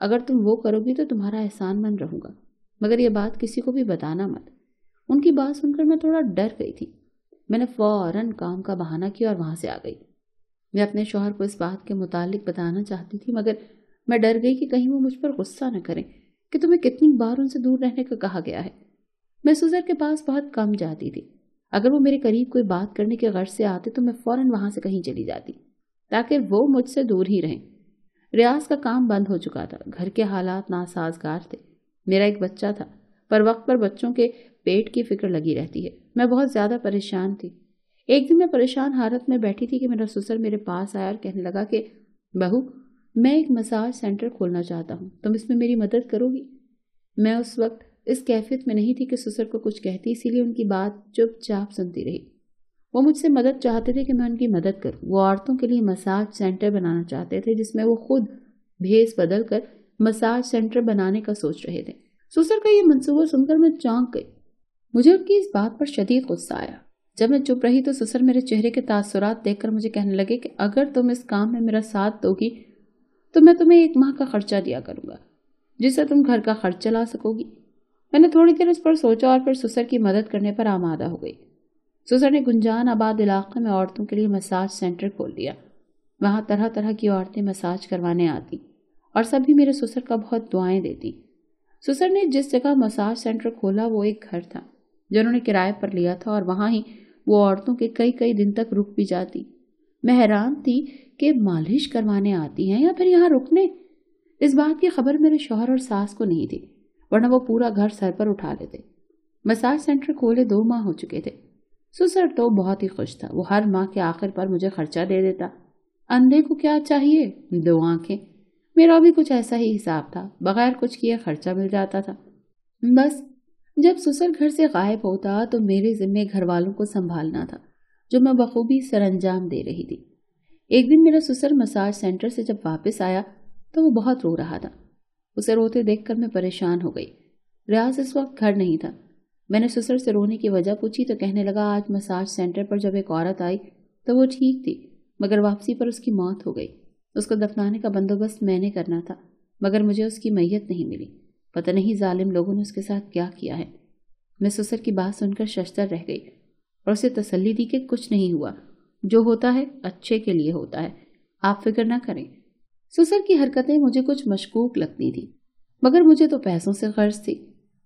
اگر تم وہ کرو گی تو تمہارا احسان مند رہوں گا، مگر یہ بات کسی کو بھی بتانا مت۔ ان کی بات سن کر میں تھوڑا ڈر گئی تھی۔ میں نے فوراً کام کا بہانہ کیا اور وہاں سے آ گئی۔ میں اپنے شوہر کو اس بات کے متعلق بتانا چاہتی تھی، مگر میں ڈر گئی کہ کہیں وہ مجھ پر غصہ نہ کریں کہ تمہیں کتنی بار ان سے دور رہنے کا کہا گیا ہے۔ میں سوزر کے پاس بہت کم جاتی تھی۔ اگر وہ میرے قریب کوئی بات کرنے کے غرض سے آتے تو میں فوراً وہاں سے کہیں چلی جاتی تاکہ وہ مجھ سے دور ہی رہیں۔ ریاض کا کام بند ہو چکا تھا، گھر کے حالات ناسازگار تھے۔ میرا ایک بچہ تھا، پر وقت پر بچوں کے پیٹ کی فکر لگی رہتی ہے۔ میں بہت زیادہ پریشان تھی۔ ایک دن میں پریشان حالت میں بیٹھی تھی کہ میرا سسر میرے پاس آیا اور کہنے لگا کہ بہو، میں ایک مساج سینٹر کھولنا چاہتا ہوں، تم اس میں میری مدد کرو گی؟ میں اس وقت اس کیفیت میں نہیں تھی کہ سسر کو کچھ کہتی، اسی لیے ان کی بات چپ چاپ سنتی رہی۔ وہ مجھ سے مدد چاہتے تھے کہ میں ان کی مدد کروں۔ وہ عورتوں کے لیے مساج سینٹر بنانا چاہتے تھے جس میں وہ خود بھیس بدل کر مساج سینٹر بنانے کا سوچ رہے تھے۔ سسر کا یہ منصوبہ سن کر میں چونک گئی۔ مجھے ان کی اس بات پر شدید غصہ آیا۔ جب میں چپ رہی تو سسر میرے چہرے کے تاثرات دیکھ کر مجھے کہنے لگے کہ اگر تم اس کام میں میرا ساتھ دو گی تو میں تمہیں 1 ماہ کا خرچہ دیا کروں گا جس سے تم گھر کا خرچ چلا سکو گی۔ میں نے تھوڑی دیر اس پر سوچا اور پھر سسر کی مدد کرنے پر آمادہ ہو گئی۔ سسر نے گنجان آباد علاقے میں عورتوں کے لیے مساج سینٹر کھول دیا۔ وہاں طرح طرح کی عورتیں مساج کروانے آتی اور سبھی میرے سسر کا بہت دعائیں دیتی۔ سسر نے جس جگہ مساج سینٹر کھولا وہ ایک گھر تھا جو انہوں نے کرائے پر لیا تھا اور وہاں ہی وہ عورتوں کے کئی دن تک رک بھی جاتی۔ میں حیران تھی کہ مالش کروانے آتی ہیں یا پھر یہاں رکنے۔ اس بات کی خبر میرے شوہر اور ساس کو نہیں تھی، ورنہ وہ پورا گھر سر پر اٹھا لیتے۔ مساج سینٹر کھولے 2 ماہ ہو چکے تھے۔ سسر تو بہت ہی خوش تھا۔ وہ ہر ماہ کے آخر پر مجھے خرچہ دے دیتا۔ اندھے کو کیا چاہیے؟ 2 آنکھیں۔ میرا بھی کچھ ایسا ہی حساب تھا، بغیر کچھ کیے خرچہ مل جاتا تھا۔ بس جب سسر گھر سے غائب ہوتا تو میرے ذمے گھر والوں کو سنبھالنا تھا جو میں بخوبی سر انجام دے رہی تھی۔ ایک دن میرا سسر مساج سینٹر سے جب واپس آیا تو وہ بہت رو رہا تھا۔ اسے روتے دیکھ کر میں پریشان ہو گئی۔ ریاض اس وقت گھر نہیں تھا۔ میں نے سسر سے رونے کی وجہ پوچھی تو کہنے لگا آج مساج سینٹر پر جب ایک عورت آئی تو وہ ٹھیک تھی، مگر واپسی پر اس کی موت ہو گئی۔ اس کو دفنانے کا بندوبست میں نے کرنا تھا، مگر مجھے اس کی میت نہیں ملی۔ پتہ نہیں ظالم لوگوں نے اس کے ساتھ کیا کیا ہے۔ میں سسر کی بات سن کر ششدر رہ گئی اور اسے تسلی دی کہ کچھ نہیں ہوا، جو ہوتا ہے اچھے کے لیے ہوتا ہے، آپ فکر نہ کریں۔ سسر کی حرکتیں مجھے کچھ مشکوک لگتی تھی، مگر مجھے تو پیسوں سے غرض تھی،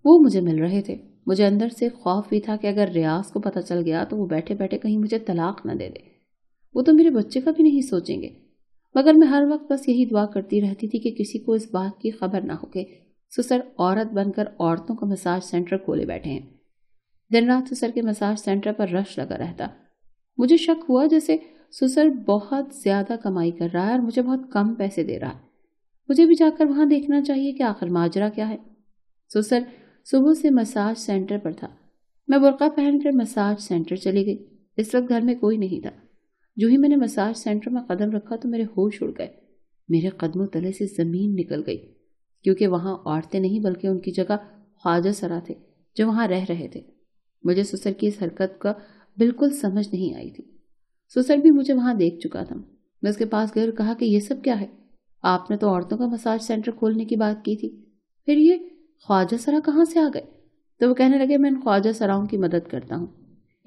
وہ مجھے مل رہے تھے۔ مجھے اندر سے خوف بھی تھا کہ اگر ریاض کو پتہ چل گیا تو وہ بیٹھے بیٹھے کہیں مجھے طلاق نہ دے دے۔ وہ تو میرے بچے کا بھی نہیں سوچیں گے۔ مگر میں ہر وقت بس یہی دعا کرتی رہتی تھی کہ کسی کو اس بات کی خبر نہ ہو کہ سسر عورت بن کر عورتوں کا مساج سینٹر کھولے بیٹھے ہیں۔ دن رات سسر کے مساج سینٹر پر رش لگا رہتا۔ مجھے شک ہوا جیسے سسر بہت زیادہ کمائی کر رہا ہے اور مجھے بہت کم پیسے دے رہا ہے۔ مجھے بھی جا کر وہاں دیکھنا چاہیے کہ آخر ماجرا کیا ہے۔ سسر صبح سے مساج سینٹر پر تھا۔ میں برقع پہن کر مساج سینٹر چلی گئی۔ اس وقت گھر میں کوئی نہیں تھا۔ جو ہی میں نے مساج سینٹر میں قدم رکھا تو میرے ہوش اڑ گئے۔ میرے قدموں تلے سے زمین نکل گئی، کیونکہ وہاں عورتیں نہیں بلکہ ان کی جگہ خواجہ سرا تھے جو وہاں رہ رہے تھے۔ مجھے سسر کی اس حرکت کا بالکل سمجھ نہیں آئی تھی۔ سسر بھی مجھے وہاں دیکھ چکا تھا۔ میں اس کے پاس گئی اور کہا کہ یہ سب کیا ہے؟ آپ نے تو عورتوں کا مساج سینٹر کھولنے کی بات کی تھی، پھر یہ خواجہ سرا کہاں سے آ گئے؟ تو وہ کہنے لگے میں ان خواجہ سراؤں کی مدد کرتا ہوں،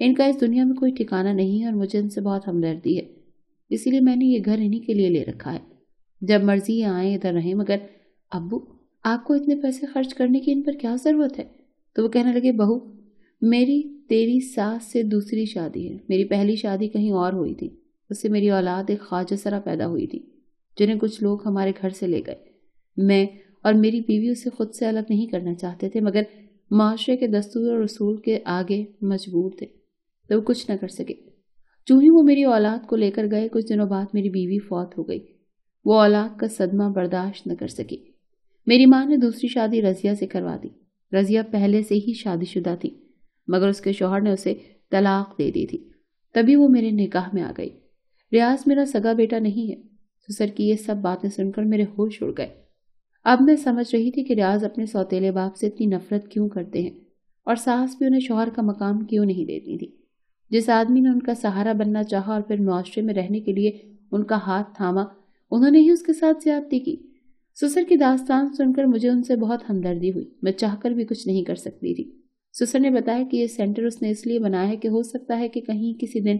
ان کا اس دنیا میں کوئی ٹھکانہ نہیں ہے اور مجھے ان سے بہت ہمدردی ہے، اسی لیے میں نے یہ گھر انہی کے لیے لے رکھا ہے، جب مرضی یہ آئیں ادھر رہیں۔ مگر ابو، آپ کو اتنے پیسے خرچ کرنے کی ان پر کیا ضرورت ہے؟ تو وہ کہنے لگے بہو، میری تیری ساس سے دوسری شادی ہے۔ میری پہلی شادی کہیں اور ہوئی تھی، اس سے میری اولاد ایک خواجہ سرا پیدا ہوئی تھی جنہیں کچھ لوگ ہمارے گھر سے لے گئے۔ میں اور میری بیوی اسے خود سے الگ نہیں کرنا چاہتے تھے، مگر معاشرے کے دستور اور اصول کے آگے مجبور تھے، تو وہ کچھ نہ کر سکے۔ جو ہی وہ میری اولاد کو لے کر گئے، کچھ دنوں بعد میری بیوی فوت ہو گئی۔ وہ اولاد کا صدمہ برداشت نہ کر سکی۔ میری ماں نے دوسری شادی رضیہ سے کروا دی۔ رضیہ پہلے سے ہی شادی شدہ تھی، مگر اس کے شوہر نے اسے طلاق دے دی تھی، تبھی وہ میرے نکاح میں آ گئی۔ ریاض میرا سگا بیٹا نہیں ہے۔ سسر کی یہ سب باتیں سن کر میرے ہوش اڑ گئے۔ اب میں سمجھ رہی تھی کہ ریاض اپنے سوتیلے باپ سے اتنی نفرت کیوں کرتے ہیں، اور ساس بھی انہیں شوہر کا مقام کیوں نہیں دیتی تھی۔ جس آدمی نے ان کا سہارا بننا چاہا اور پھر معاشرے میں رہنے کے لیے ان کا ہاتھ تھاما، انہوں نے ہی اس کے ساتھ زیادتی کی۔ سسر کی داستان سن کر مجھے ان سے بہت ہمدردی ہوئی۔ میں چاہ کر بھی کچھ نہیں کر سکتی تھی۔ سسر نے بتایا کہ یہ سینٹر اس نے اس لیے بنایا ہے کہ ہو سکتا ہے کہ کہیں کسی دن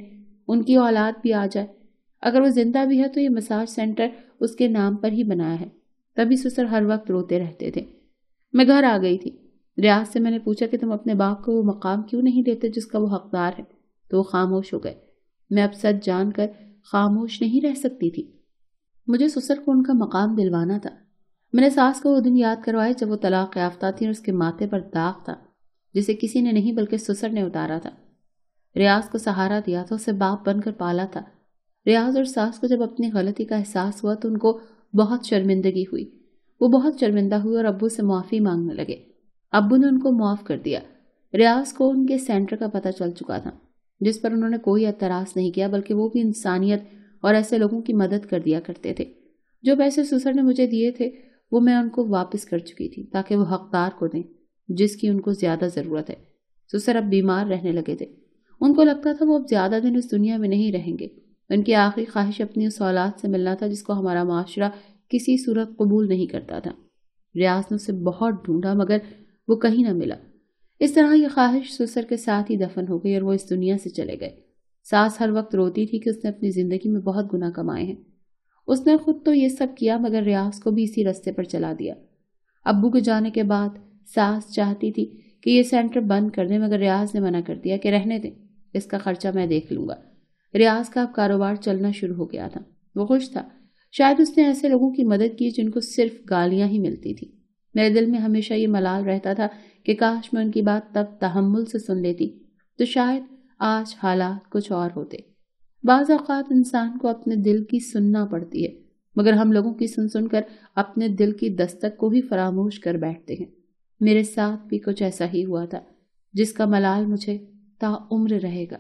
ان کی اولاد بھی آ جائے۔ اگر وہ زندہ بھی ہے تو یہ مساج سینٹر اس کے نام پر ہی بنایا ہے۔ تبھی سسر ہر وقت روتے رہتے تھے۔ میں گھر آ گئی تھی۔ ریاض سے میں نے پوچھا کہ تم اپنے باپ کو وہ مقام کیوں نہیں دیتے جس کا وہ حقدار ہے، تو وہ خاموش ہو گئے۔ میں اب سچ جان کر خاموش نہیں رہ سکتی تھی۔ مجھے سسر کو ان کا مقام دلوانا تھا۔ میں نے ساس کو وہ دن یاد کروائے جب وہ طلاق یافتہ تھی اور اس کے ماتھے پر داغ تھا جسے کسی نے نہیں بلکہ سسر نے اتارا تھا۔ ریاض کو سہارا دیا تھا، اسے باپ بن کر پالا تھا۔ ریاض اور ساس کو جب اپنی غلطی کا احساس ہوا تو ان کو بہت شرمندگی ہوئی۔ وہ بہت شرمندہ ہوئے اور ابو سے معافی مانگنے لگے۔ ابو نے ان کو معاف کر دیا۔ ریاض کو ان کے سینٹر کا پتہ چل چکا تھا جس پر انہوں نے کوئی اعتراض نہیں کیا، بلکہ وہ بھی انسانیت اور ایسے لوگوں کی مدد کر دیا کرتے تھے۔ جو پیسے سسر نے مجھے دیے تھے وہ میں ان کو واپس کر چکی تھی تاکہ وہ حقدار کو دیں جس کی ان کو زیادہ ضرورت ہے۔ سسر اب بیمار رہنے لگے تھے۔ ان کو لگتا تھا وہ اب زیادہ دن اس دنیا میں نہیں رہیں گے۔ ان کی آخری خواہش اپنی اس اولاد سے ملنا تھا جس کو ہمارا معاشرہ کسی صورت قبول نہیں کرتا تھا۔ ریاض نے اسے بہت ڈھونڈا مگر وہ کہیں نہ ملا۔ اس طرح یہ خواہش سسر کے ساتھ ہی دفن ہو گئی اور وہ اس دنیا سے چلے گئے۔ ساس ہر وقت روتی تھی کہ اس نے اپنی زندگی میں بہت گناہ کمائے ہیں۔ اس نے خود تو یہ سب کیا مگر ریاض کو بھی اسی رستے پر چلا دیا۔ ابو کے جانے کے بعد ساس چاہتی تھی کہ یہ سینٹر بند کر دیں مگر ریاض نے منع کر دیا کہ رہنے دیں، اس کا خرچہ میں دیکھ لوں گا۔ ریاض کا اب کاروبار چلنا شروع ہو گیا تھا۔ وہ خوش تھا۔ شاید اس نے ایسے لوگوں کی مدد کی جن کو صرف گالیاں ہی ملتی تھی۔ میرے دل میں ہمیشہ یہ ملال رہتا تھا کہ کاش میں ان کی بات تب تحمل سے سن لیتی تو شاید آج حالات کچھ اور ہوتے۔ بعض اوقات انسان کو اپنے دل کی سننا پڑتی ہے مگر ہم لوگوں کی سن سن کر اپنے دل کی دستک کو ہی فراموش کر بیٹھتے ہیں۔ میرے ساتھ بھی کچھ ایسا ہی ہوا تھا جس کا ملال مجھے تا عمر رہے گا۔